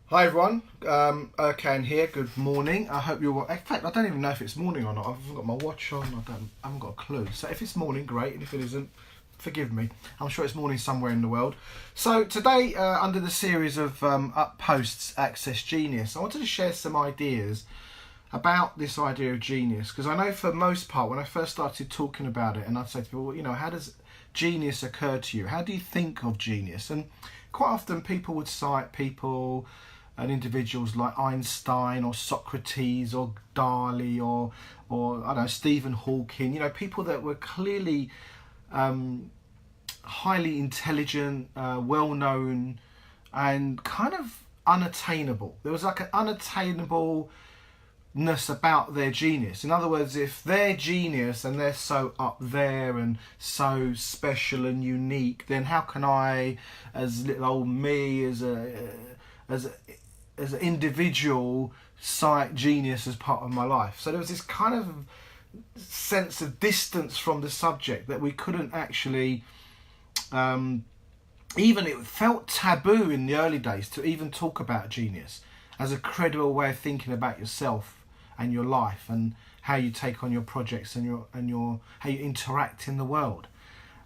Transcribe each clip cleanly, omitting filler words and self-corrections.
Hi everyone, Erkan here, good morning. I hope you're well. In fact, I don't even know if it's morning or not. I haven't got my watch on, I haven't got a clue. So if it's morning, great, and if it isn't, forgive me. I'm sure it's morning somewhere in the world. So today, under the series of up posts, Access Genius, I wanted to share some ideas about this idea of genius, because I know for most part, when I first started talking about it, and I'd say to people, well, how does genius occur to you? How do you think of genius? And quite often people would cite people and individuals like Einstein or Socrates or Dali or I don't know, Stephen Hawking, people that were clearly highly intelligent, well-known, and kind of unattainable. There was like an unattainableness about their genius. In other words, if they're genius and they're so up there and so special and unique, then how can I, as little old me, as an individual, cite genius as part of my life? So there was this kind of sense of distance from the subject that we couldn't actually, even it felt taboo in the early days to even talk about genius as a credible way of thinking about yourself and your life and how you take on your projects and your how you interact in the world.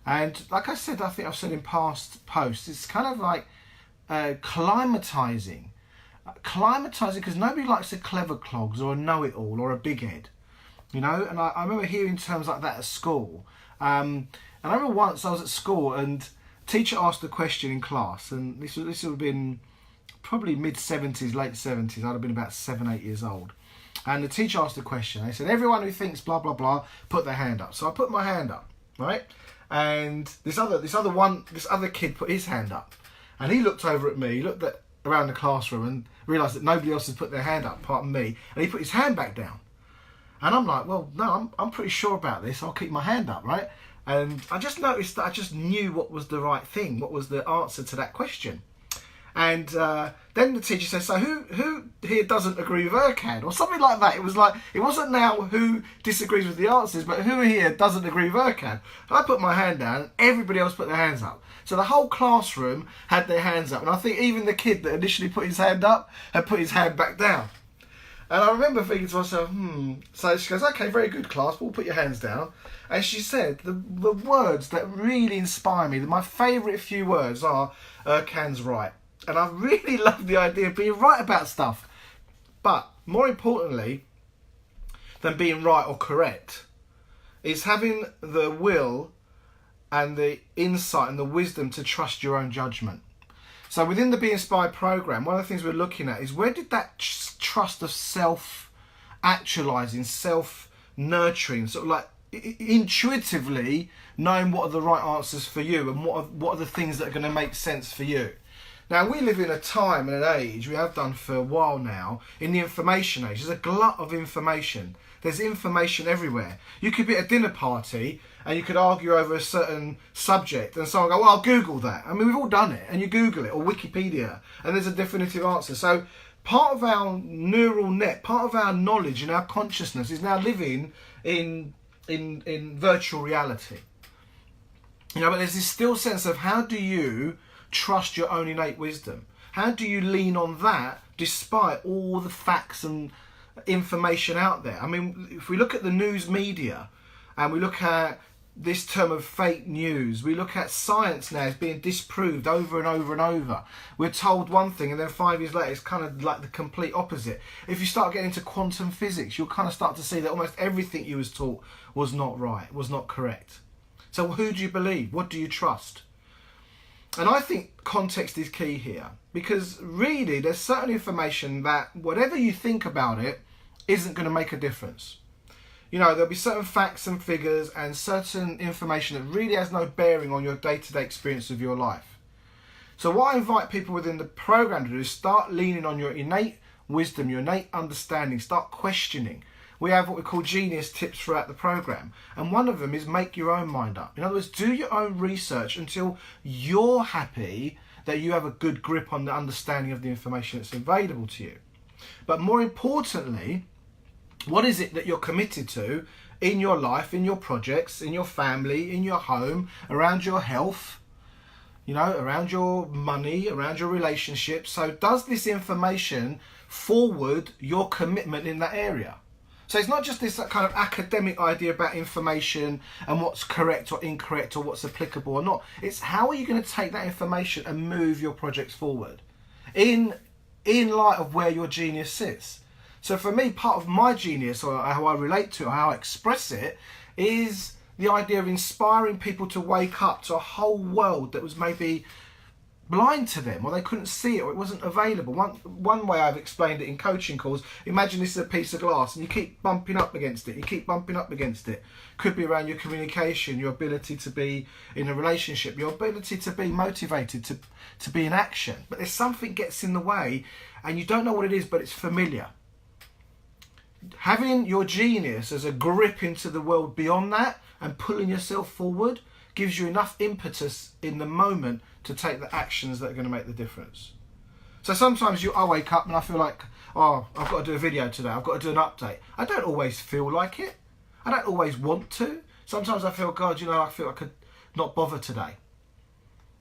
And like I said, I think I've said in past posts, it's kind of like climatizing because nobody likes a clever clogs or a know-it-all or a big head, and I remember hearing terms like that at school, and I remember once I was at school and a teacher asked a question in class, and this would have been probably mid-70s, late 70s. I'd have been about 7-8 years old, and the teacher asked a question. They said, everyone who thinks blah blah blah, put their hand up. So I put my hand up, right, and this other kid put his hand up, and he looked over at me, looked around the classroom and realised that nobody else had put their hand up apart from me, and he put his hand back down. And I'm like, well, no, I'm pretty sure about this, I'll keep my hand up, right? And I just noticed that I just knew what was the right thing, what was the answer to that question. And then the teacher says, so who here doesn't agree with Erkan? Or something like that. It wasn't now who disagrees with the answers, but who here doesn't agree with Erkan? And I put my hand down and everybody else put their hands up. So the whole classroom had their hands up. And I think even the kid that initially put his hand up had put his hand back down. And I remember thinking to myself, So she goes, okay, very good, class, we'll put your hands down. And she said, the words that really inspire me, my favourite few words are, Erkan's right. And I really love the idea of being right about stuff. But more importantly than being right or correct is having the will and the insight and the wisdom to trust your own judgment. So within the Be Inspired program, one of the things we're looking at is, where did that trust of self-actualizing, self-nurturing, sort of like intuitively knowing what are the right answers for you and what are the things that are going to make sense for you. Now, we live in a time and an age, we have done for a while now, in the information age. There's a glut of information. There's information everywhere. You could be at a dinner party and you could argue over a certain subject and someone go, well, I'll Google that. I mean, we've all done it. And you Google it, or Wikipedia, and there's a definitive answer. So part of our neural net, part of our knowledge and our consciousness is now living in virtual reality. But there's this still sense of, how do you trust your own innate wisdom? How do you lean on that despite all the facts and information out there? I mean, if we look at the news media and we look at this term of fake news, we look at science now as being disproved over and over and over. We're told one thing and then 5 years later it's kind of like the complete opposite. If you start getting into quantum physics, you'll kind of start to see that almost everything you was taught was not right, was not correct. So who do you believe? What do you trust? And I think context is key here, because really there's certain information that whatever you think about it isn't going to make a difference. There'll be certain facts and figures and certain information that really has no bearing on your day-to-day experience of your life. So what I invite people within the program to do is start leaning on your innate wisdom, your innate understanding, start questioning. We have what we call genius tips throughout the program, and one of them is make your own mind up. In other words, do your own research until you're happy that you have a good grip on the understanding of the information that's available to you. But more importantly, what is it that you're committed to in your life, in your projects, in your family, in your home, around your health, you know, around your money, around your relationships. So does this information forward your commitment in that area? So it's not just this kind of academic idea about information and what's correct or incorrect or what's applicable or not. It's how are you going to take that information and move your projects forward in light of where your genius sits. So for me, part of my genius, or how I relate to it, or how I express it, is the idea of inspiring people to wake up to a whole world that was maybe blind to them, or they couldn't see it, or it wasn't available. One way I've explained it in coaching calls, imagine this is a piece of glass and you keep bumping up against it, you keep bumping up against it. Could be around your communication, your ability to be in a relationship, your ability to be motivated, to be in action. But there's something gets in the way and you don't know what it is, but it's familiar. Having your genius as a grip into the world beyond that and pulling yourself forward gives you enough impetus in the moment to take the actions that are going to make the difference. So sometimes I wake up and I feel like, oh, I've got to do a video today, I've got to do an update. I don't always feel like it. I don't always want to. Sometimes I feel, God, you know, I feel I could not bother today.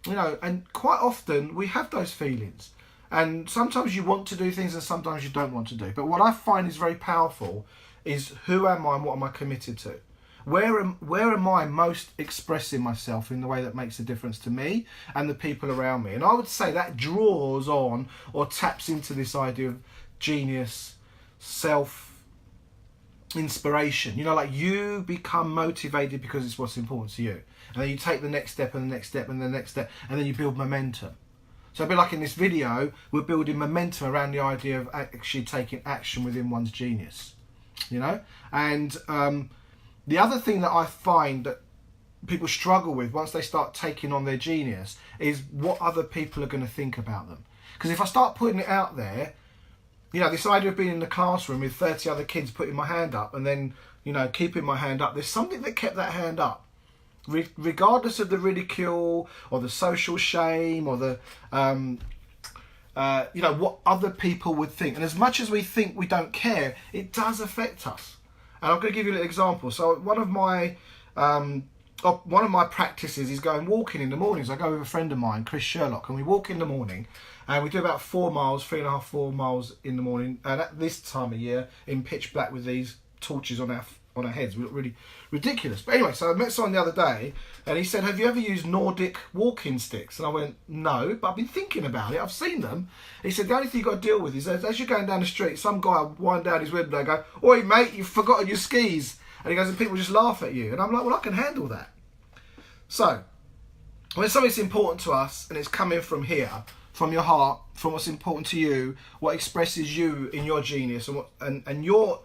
You know, and quite often we have those feelings. And sometimes you want to do things and sometimes you don't want to do. But what I find is very powerful is who am I and what am I committed to? Where am I most expressing myself in the way that makes a difference to me and the people around me? And I would say that draws on or taps into this idea of genius, self-inspiration. You know, like you become motivated because it's what's important to you. And then you take the next step and the next step and the next step, and then you build momentum. So a bit like in this video, we're building momentum around the idea of actually taking action within one's genius. You know? And the other thing that I find that people struggle with once they start taking on their genius is what other people are going to think about them. Because if I start putting it out there, you know, this idea of being in the classroom with 30 other kids putting my hand up and then, you know, keeping my hand up, there's something that kept that hand up. Regardless of the ridicule or the social shame or the, you know, what other people would think. And as much as we think we don't care, it does affect us. And I'm going to give you an example. So one of my practices is going walking in the mornings. I go with a friend of mine, Chris Sherlock, and we walk in the morning and we do about 4 miles, 3.5, 4 miles in the morning. And at this time of year, in pitch black with these torches on our heads, we look really ridiculous. But anyway, so I met someone the other day and he said, have you ever used Nordic walking sticks? And I went, no, but I've been thinking about it. I've seen them. He said, the only thing you've got to deal with is as you're going down the street, some guy will wind down his window and go, oi mate, you've forgotten your skis. And he goes, and people just laugh at you. And I'm like, well, I can handle that. So when something's important to us and it's coming from here, from your heart, from what's important to you, what expresses you in your genius and your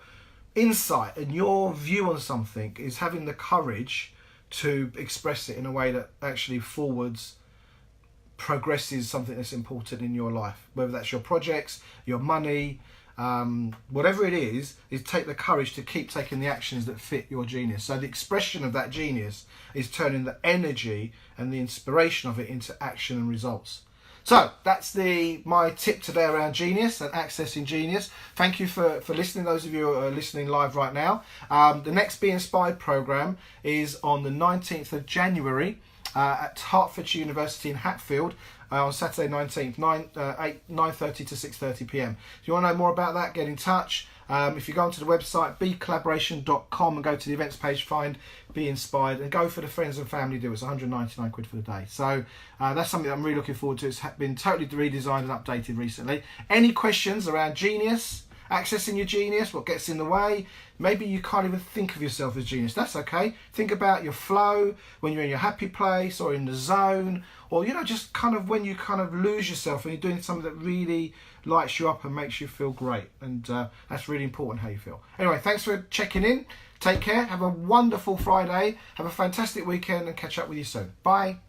insight and your view on something, is having the courage to express it in a way that actually progresses something that's important in your life, whether that's your projects, your money, whatever it is take the courage to keep taking the actions that fit your genius. So the expression of that genius is turning the energy and the inspiration of it into action and results. So that's my tip today around genius and accessing genius. Thank you for listening, those of you who are listening live right now. The next Be Inspired program is on the 19th of January at Hertfordshire University in Hatfield on Saturday 19th, 9:30 to 6:30 p.m. If you want to know more about that, get in touch. If you go onto the website BeCollaboration.com and go to the events page, find Be Inspired and go for the friends and family deal. It's 199 quid for the day. So that's something that I'm really looking forward to. It's been totally redesigned and updated recently. Any questions around genius, accessing your genius, what gets in the way? Maybe you can't even think of yourself as genius. That's okay. Think about your flow, when you're in your happy place or in the zone, or, you know, just kind of when you kind of lose yourself and you're doing something that really lights you up and makes you feel great. And that's really important, how you feel. Anyway, thanks for checking in. Take care. Have a wonderful Friday. Have a fantastic weekend and catch up with you soon. Bye.